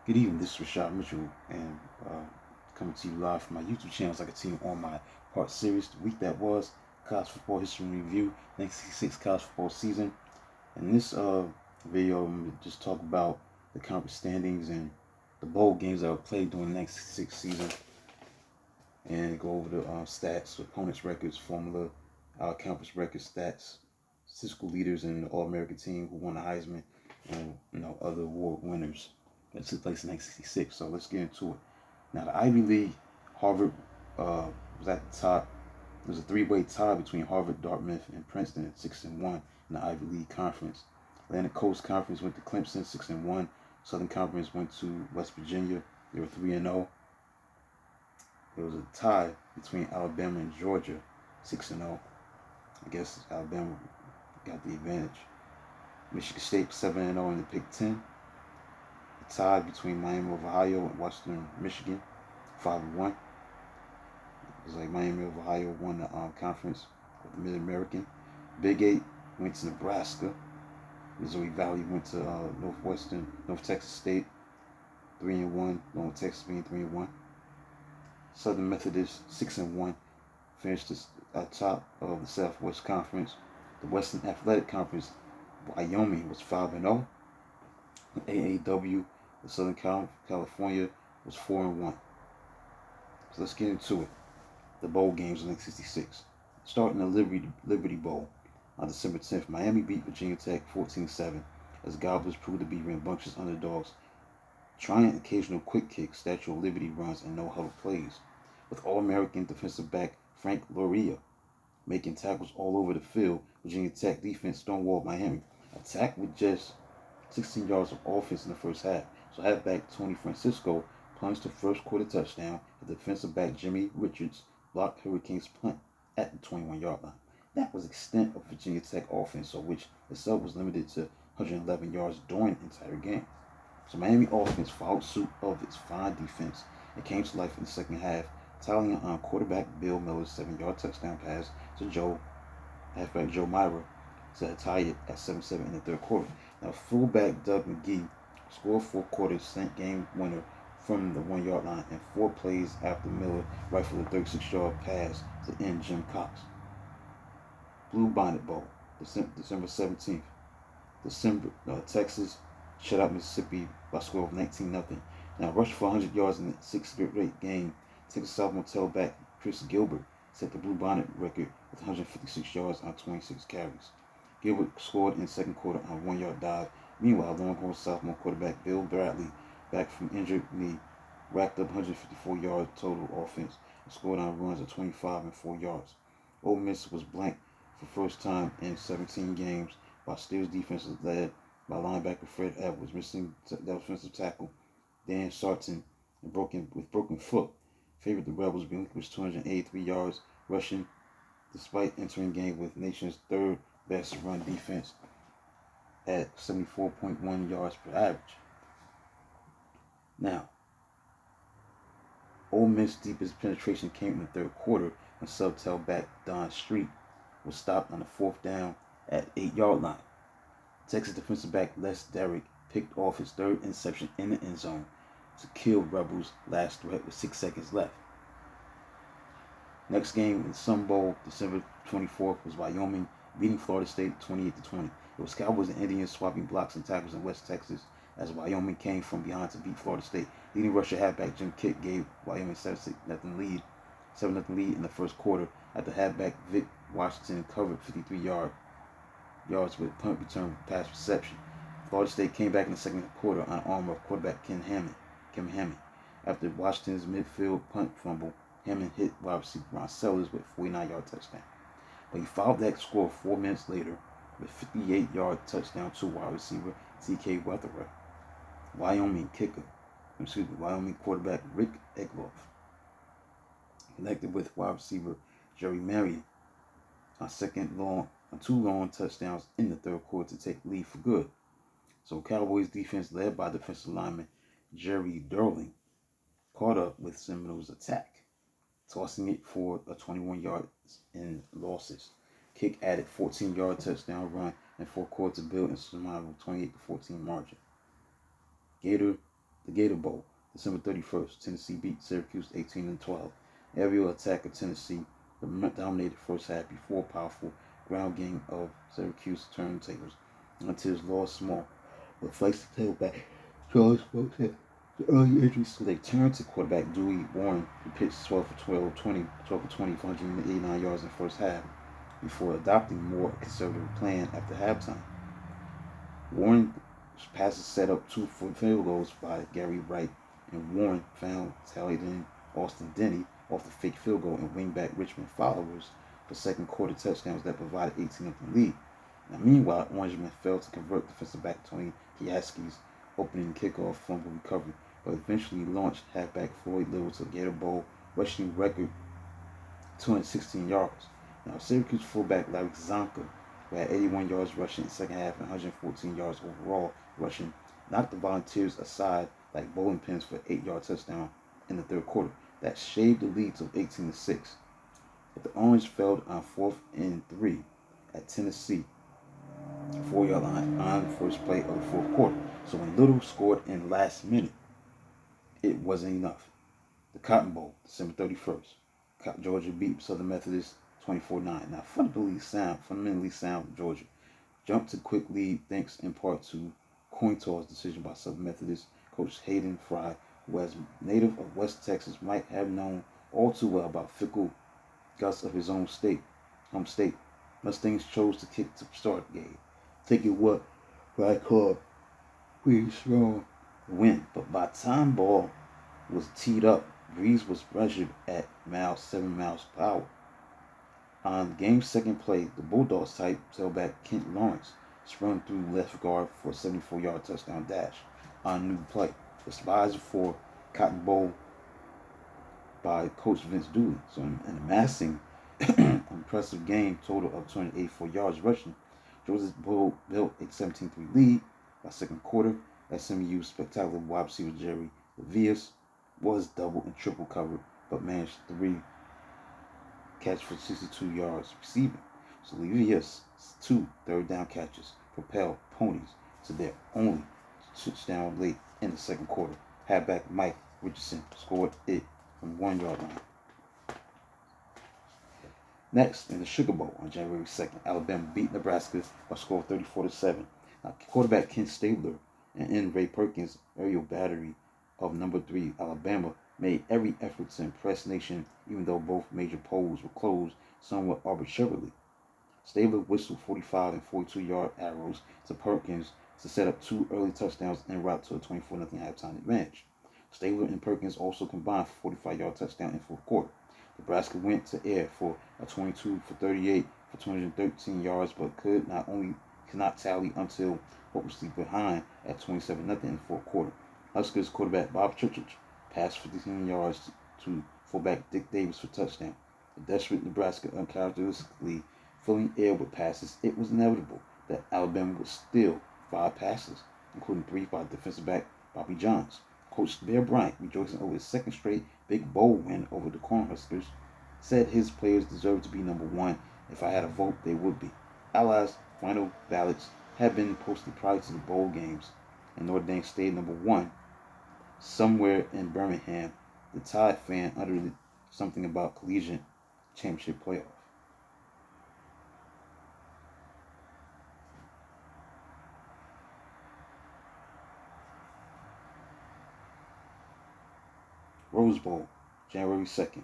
Good evening, this is Rashad Mitchell, and coming to you live from my YouTube channel as I continue on my part series, the week that was, college football history review, 1966 college football season. In this video, I'm going to just talk about the conference standings and the bowl games that were played during the 1966 season, and go over the stats, opponents' records, formula, our conference record stats, statistical leaders, and the All-American team who won the Heisman, and other award winners that took place in 1966. So let's get into it. Now the Ivy League, Harvard was at the top. There was a three-way tie between Harvard, Dartmouth, and Princeton at 6-1 in the Ivy League Conference. Atlantic Coast Conference went to Clemson 6-1. Southern Conference went to West Virginia. They were 3-0. There was a tie between Alabama and Georgia, 6-0. I guess Alabama got the advantage. Michigan State 7-0 in the Big Ten. A tie between Miami of Ohio and Western Michigan, 5-1. It was like Miami of Ohio won the conference with the Mid-American. Big 8 went to Nebraska. Missouri Valley went to North Texas State, 3-1. North Texas being 3-1. Southern Methodist 6-1, finished at top of the Southwest Conference. The Western Athletic Conference, Wyoming was 5-0. AAW, the Southern California, was 4-1. So let's get into it. The bowl games in 1966. Starting the Liberty Bowl on December 10th, Miami beat Virginia Tech 14-7 as Gobblers proved to be rambunctious underdogs, trying occasional quick kicks, Statue of Liberty runs, and no-huddle plays, with All-American defensive back Frank Loria making tackles all over the field. Virginia Tech defense stonewalled Miami, attacked with just 16 yards of offense in the first half. So halfback Tony Francisco plunged the first quarter touchdown, and defensive back Jimmy Richards blocked Hurricanes' punt at the 21-yard line. That was the extent of Virginia Tech offense, so which itself was limited to 111 yards during the entire game. So Miami offense followed suit of its fine defense and came to life in the second half, tallying on quarterback Bill Miller's 7-yard touchdown pass to halfback Joe Myra to tie it at 7-7 in the third quarter. Now fullback Doug McGee scored fourth-quarter game winner from the 1-yard line and 4 plays after Miller rifled a 36-yard pass to end Jim Cox. Blue Bonnet Bowl, December 17th. Texas shut out Mississippi by a score of 19-0. Now, rushed for 100 yards in the sixth straight game, Texas sophomore tailback Chris Gilbert set the Blue Bonnet record with 156 yards on 26 carries. Gilbert scored in the second quarter on a 1-yard dive. Meanwhile, Longhorn sophomore quarterback Bill Bradley, back from injured knee, racked up 154 yards total offense and scored on runs of 25 and 4 yards. Ole Miss was blanked for first time in 17 games, while Steelers defense was led by linebacker Fred Edwards, missing defensive tackle Dan Sarton and broken foot. Favored the Rebels relinquished 283 yards rushing, despite entering game with nation's third best run defense at 74.1 yards per average. Now, Ole Miss deepest penetration came in the third quarter when sub-tailback Don Street was stopped on the fourth down at 8-yard line. Texas defensive back Les Derrick picked off his third interception in the end zone to kill Rebels' last threat with 6 seconds left. Next game in the Sun Bowl, December 24th, was Wyoming beating Florida State 28-20. It was Cowboys and Indians swapping blocks and tackles in West Texas as Wyoming came from behind to beat Florida State. Leading rusher halfback Jim Kitt gave Wyoming 7-0 lead in the first quarter after halfback Vic Washington covered 53 yards with punt return pass reception. Florida State came back in the second quarter on arm of quarterback Kim Hammond. After Washington's midfield punt fumble, Hammond hit wide receiver Ron Sellers with a 49-yard touchdown. But he followed that score 4 minutes later with a 58-yard touchdown to wide receiver T.K. Weatherer. Wyoming quarterback Rick Egloff connected with wide receiver Jerry Marion on two long touchdowns in the third quarter to take the lead for good. So Cowboys defense led by defensive lineman Jerry Durling caught up with Seminoles' attack, tossing it for a 21 yards in losses. Kick added 14-yard touchdown run and 4 quarters to build and survival 28-14 margin. Gator The Gator Bowl, December 31st. Tennessee beat Syracuse 18-12. Aerial attack of Tennessee dominated first half before powerful ground game of Syracuse turntables until his lost small. But feisty tailback Charles Brooks had early injuries, so they turned to quarterback Dewey Warren, who pitched 12 for 12, 12 for 20 for 189 yards in the first half, before adopting more conservative plan after halftime. Warren passes set up 2 field goals by Gary Wright, and Warren found tallied in Austin Denny off the fake field goal and wingback Richmond followers for second quarter touchdowns that provided 18-0 lead. Now, meanwhile, Orangemen failed to convert defensive back Tony Piaski's opening kickoff fumble recovery, but eventually launched halfback Floyd Little to the Gator Bowl rushing record 216 yards. Now, Syracuse fullback Larry Csonka, who had 81 yards rushing in the second half and 114 yards overall rushing, knocked the Volunteers aside like bowling pins for an 8-yard touchdown in the third quarter. That shaved the lead to 18-6. But the Orange failed on 4th and 3 at Tennessee 4-yard line on the first play of the fourth quarter. So when Little scored in last minute, it wasn't enough. The Cotton Bowl, December 31st. Georgia beat Southern Methodist 24-9. Now, fundamentally sound Georgia jumped to quick lead thanks in part to coin toss decision by Southern Methodist coach Hayden Fry, who as native of West Texas might have known all too well about fickle gusts of his own home state. Mustangs chose to kick to start the game, taking what I call pretty strong win. But by the time ball was teed up, Breeze was measured at 7 miles per hour. On the game's second play, the Bulldogs type tailback Kent Lawrence sprung through left guard for a 74-yard touchdown dash on a new play. The spies for Cotton Bowl by Coach Vince Dooley. So in amassing an impressive game total of 284 yards rushing, Georgia built a 17-3 lead by second quarter. SMU's spectacular wide receiver Jerry Levius was double and triple covered, but managed 3 catch for 62 yards receiving. So Levius' 2 third-down catches propelled Ponies to their only touchdown late in the second quarter. Halfback Mike Richardson scored it from 1-yard line. Next, in the Sugar Bowl on January 2nd, Alabama beat Nebraska by a score of 34-7. Now, quarterback Ken Stabler and Ray Perkins' aerial battery of number 3 Alabama made every effort to impress Nation, even though both major polls were closed somewhat arbitrarily. Stabler whistled 45 and 42-yard arrows to Perkins to set up 2 early touchdowns en route to a 24-0 halftime advantage. Stabler and Perkins also combined for 45-yard touchdown in fourth quarter. Nebraska went to air for a 22 for 38 for 213 yards, but could not tally until hopelessly behind at 27-0 in the fourth quarter. Huskers quarterback Bob Churchich passed 15 yards to fullback Dick Davis for touchdown. The desperate Nebraska uncharacteristically filling air with passes, it was inevitable that Alabama would steal 5 passes, including 3 by defensive back Bobby Johns. Coach Bear Bryant, rejoicing over his second straight Big Bowl win over the Cornhuskers, said his players deserved to be number 1. If I had a vote, they would be. Allies' final ballots had been posted prior to the bowl games, and Notre Dame stayed number 1. Somewhere in Birmingham, the Tide fan uttered something about collegiate championship playoff. Rose Bowl, January 2nd.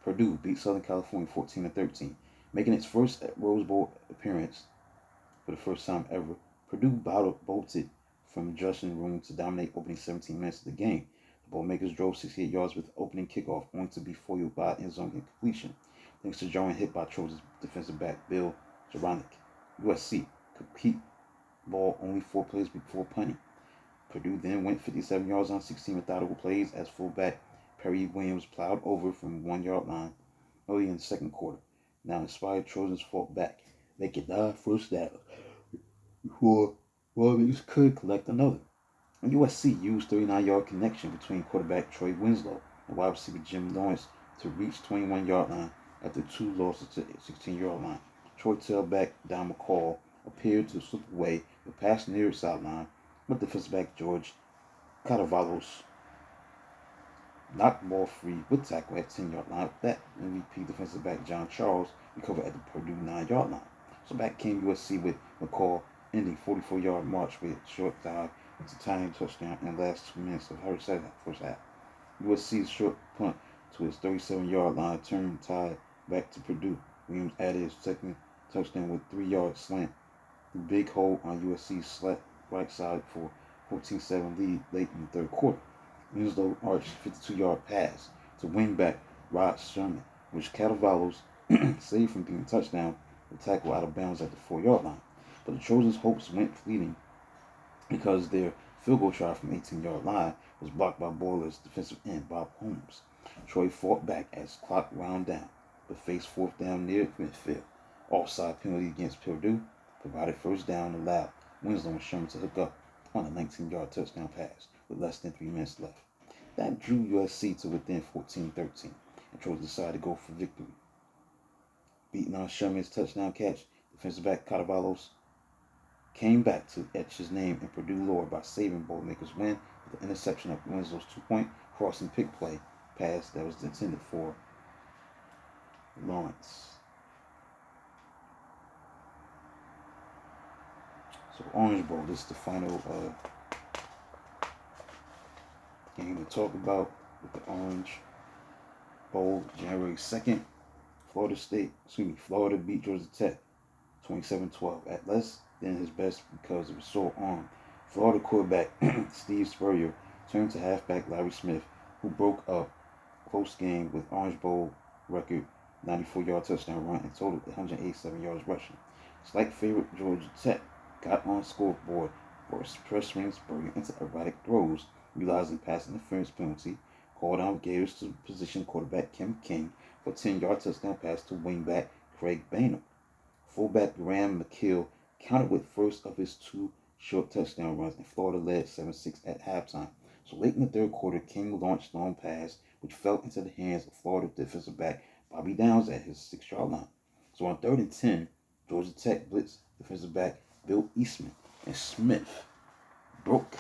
Purdue beat Southern California 14-13, making its first Rose Bowl appearance for the first time ever. Purdue bolted from the dressing room to dominate opening 17 minutes of the game. The Boilermakers drove 68 yards with the opening kickoff, only to be foiled by end zone incompletion, thanks to jarring hit by Trojans defensive back Bill Jaranek. USC could keep ball only 4 plays before punting. Purdue then went 57 yards on 16 methodical plays as fullback Perry Williams plowed over from 1-yard line early in the second quarter. Now inspired Trojans fought back. They could die first down before Boilermakers could collect another. And USC used 39-yard connection between quarterback Troy Winslow and wide receiver Jim Lawrence to reach 21-yard line after 2 losses to 16-yard line. Troy tailback Don McCall appeared to slip away with pass near the sideline, but defensive back George Caravalos knocked ball free with tackle at 10-yard line. With that, MVP defensive back John Charles recovered at the Purdue 9-yard line. So back came USC with McCall ending 44-yard march with a short dive to tying touchdown in the last 2 minutes of the first half. USC's short punt to his 37-yard line turned tied back to Purdue. Williams added his second touchdown with 3-yard slant. The big hole on USC's right side for 14-7 lead late in the third quarter. Winslow arched 52-yard pass to wingback Rod Sherman, which Caravalos saved from being a touchdown with tackle out of bounds at the 4-yard line. But the Trojans' hopes went fleeting because their field goal try from 18-yard line was blocked by Boilers defensive end Bob Holmes. Troy fought back as clock wound down, but faced fourth down near midfield. Offside penalty against Purdue provided first down and allowed Winslow and Sherman to hook up on a 19-yard touchdown pass with less than 3 minutes left. That drew USC to within 14-13, and Trojans decided to go for victory. Beating on Sherman's touchdown catch, defensive back Caravalos came back to etch his name in Purdue lore by saving Boilermakers' win with the interception of Winslow's 2-point crossing pick play pass that was intended for Lawrence. So Orange Bowl, this is the final game to talk about with the Orange Bowl, January 2nd. Florida beat Georgia Tech 27-12 at less than his best because it was so armed. Florida quarterback Steve Spurrier turned to halfback Larry Smith, who broke up close game with Orange Bowl record 94-yard touchdown run and totaled 187 yards rushing. Slight favorite Georgia Tech got on scoreboard for pressuring Spurrier into erratic throws, realizing pass interference penalty, called on Gators to position quarterback Kim King for a 10-yard touchdown pass to wingback Craig Bainham. Fullback Graham McKill counted with first of his 2 short touchdown runs, and Florida led 7-6 at halftime. So late in the third quarter, King launched long pass, which fell into the hands of Florida defensive back Bobby Downs at his 6-yard line. So on 3rd and 10, Georgia Tech blitzed defensive back Bill Eastman, and Smith broke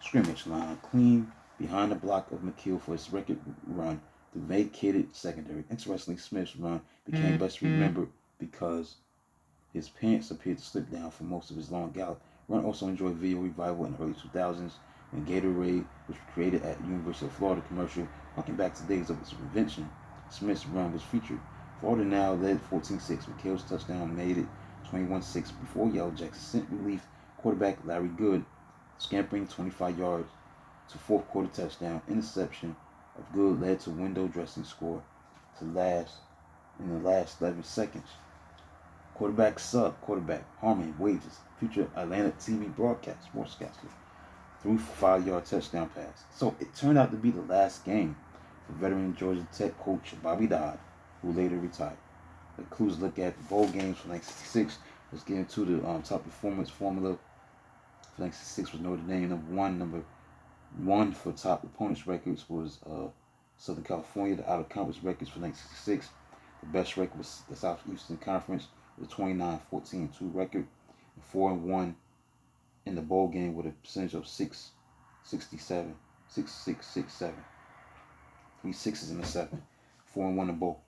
scrimmage line clean behind the block of McKill for his record run through vacated secondary. Interestingly, Smith's run became best remembered because his pants appeared to slip down for most of his long gallop. Run also enjoyed video revival in the early 2000s when Gatorade was created at the University of Florida commercial. Looking back to days of its invention, Smith's run was featured. Florida now led 14-6. McKill's touchdown made it 21-6 before Yale Jackson sent relief quarterback Larry Good scampering 25 yards to fourth quarter touchdown. Interception of Good led to window dressing score to last in the last 11 seconds. Quarterback Harmon Wages, future Atlanta TV sportscaster, threw for 5-yard touchdown pass. So it turned out to be the last game for veteran Georgia Tech coach Bobby Dodd, who later retired. The clues look at the bowl games for 1966. Let's get into the top performance formula for 1966 was Notre Dame. Number one for top opponents records was Southern California. The out of conference records for 1966. The best record was the Southeastern Conference with a 29-14-2 record, and 4-1 in the bowl game with a percentage of 667, 6-6-6-7. 3 6s and a 7. 4-1 in the bowl.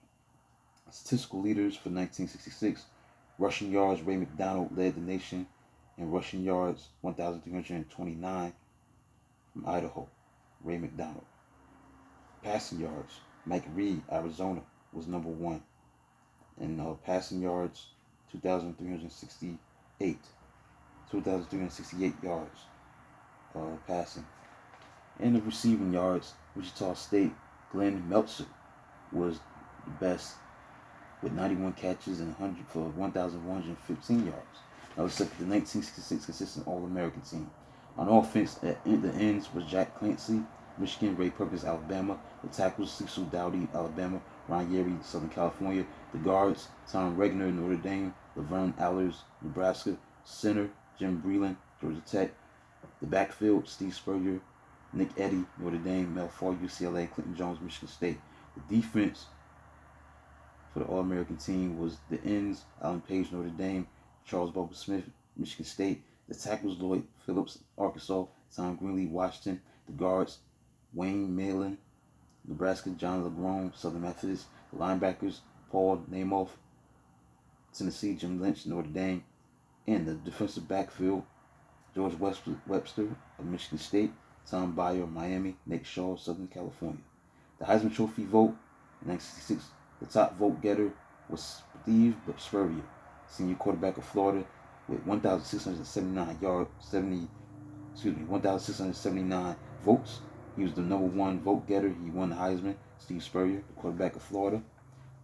Statistical leaders for 1966. Rushing yards, Ray McDonald led the nation in rushing yards, 1,329 from Idaho. Ray McDonald. Passing yards, Mike Reed, Arizona, was number 1. And passing yards, 2,368 yards passing. And the receiving yards, Wichita State, Glenn Meltzer was the best with 91 catches and 1,115 yards. Now let's look at the 1966 consistent All-American team. On offense, at the ends was Jack Clancy, Michigan; Ray Perkins, Alabama; the tackles, Cecil Dowdy, Alabama; Ron Yerry, Southern California; the guards, Tom Regner, Notre Dame; Laverne Allers, Nebraska; center, Jim Breland, Georgia Tech; the backfield, Steve Spurrier, Nick Eddy, Notre Dame; Mel Farr, UCLA; Clinton Jones, Michigan State. The defense for the All-American team was the ends, Alan Page, Notre Dame; Charles Bubba Smith, Michigan State; the tackles, Lloyd Phillips, Arkansas; Tom Greenlee, Washington; The guards, Wayne Malin, Nebraska, John LeGrone, Southern Methodist. The linebackers, Paul Namath, Tennessee, Jim Lynch, Notre Dame. And the defensive backfield, George Webster of Michigan State, Tom Byer of Miami, Nick Shaw of Southern California. The Heisman Trophy vote in 1966, the top vote getter was Steve Spurrier, senior quarterback of Florida, with 1,679 votes. He was the number one vote getter. He won the Heisman. Steve Spurrier, the quarterback of Florida.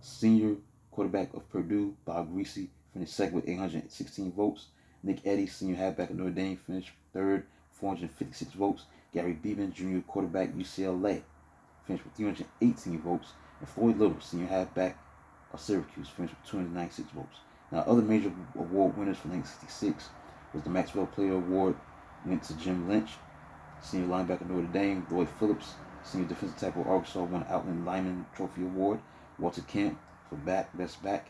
Senior quarterback of Purdue, Bob Griese, finished second with 816 votes. Nick Eddy, senior halfback of Notre Dame, finished third, 456 votes. Gary Beeman, junior quarterback, UCLA, finished with 318 votes. And Floyd Little, senior halfback of Syracuse, finished with 296 votes. Now, other major award winners for 1966 was the Maxwell Player Award, went to Jim Lynch, senior linebacker of Notre Dame. Lloyd Phillips, senior defensive tackle of Arkansas, won the Outland Lineman Trophy Award. Walter Camp for best back.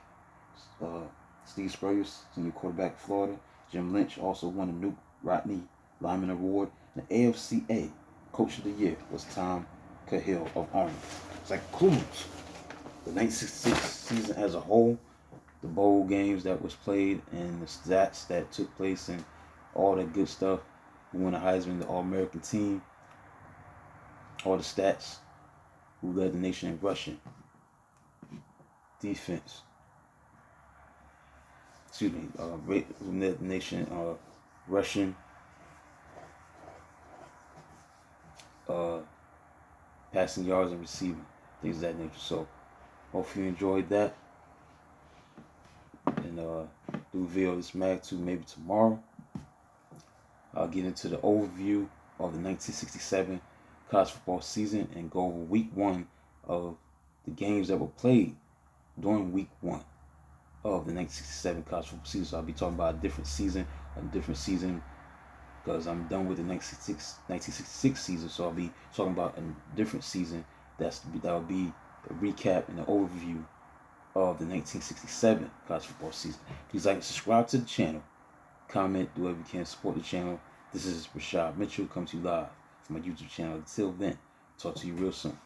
Steve Spurrier, senior quarterback of Florida. Jim Lynch also won the Nuke Rodney Lineman Award. And the AFCA Coach of the Year was Tom Cahill of Army. So that concludes the 1966 season as a whole, the bowl games that was played and the stats that took place and all that good stuff. Who won the Heisman, the All-American team, all the stats, who led the nation in rushing, defense, who led the nation rushing, passing yards and receiving, things of that nature. So, hope you enjoyed that. And do a video of this magnitude maybe tomorrow. I'll get into the overview of the 1967 college football season and go over week 1 of the games that were played during week 1 of the 1967 college football season. So I'll be talking about a different season because I'm done with the 1966 season. So I'll be talking about a different season that'll be a recap and an overview of the 1967 college football season. Please like and subscribe to the channel. Comment, do whatever you can to support the channel. This is Rashad Mitchell coming to you live from my YouTube channel. Until then, talk to you real soon.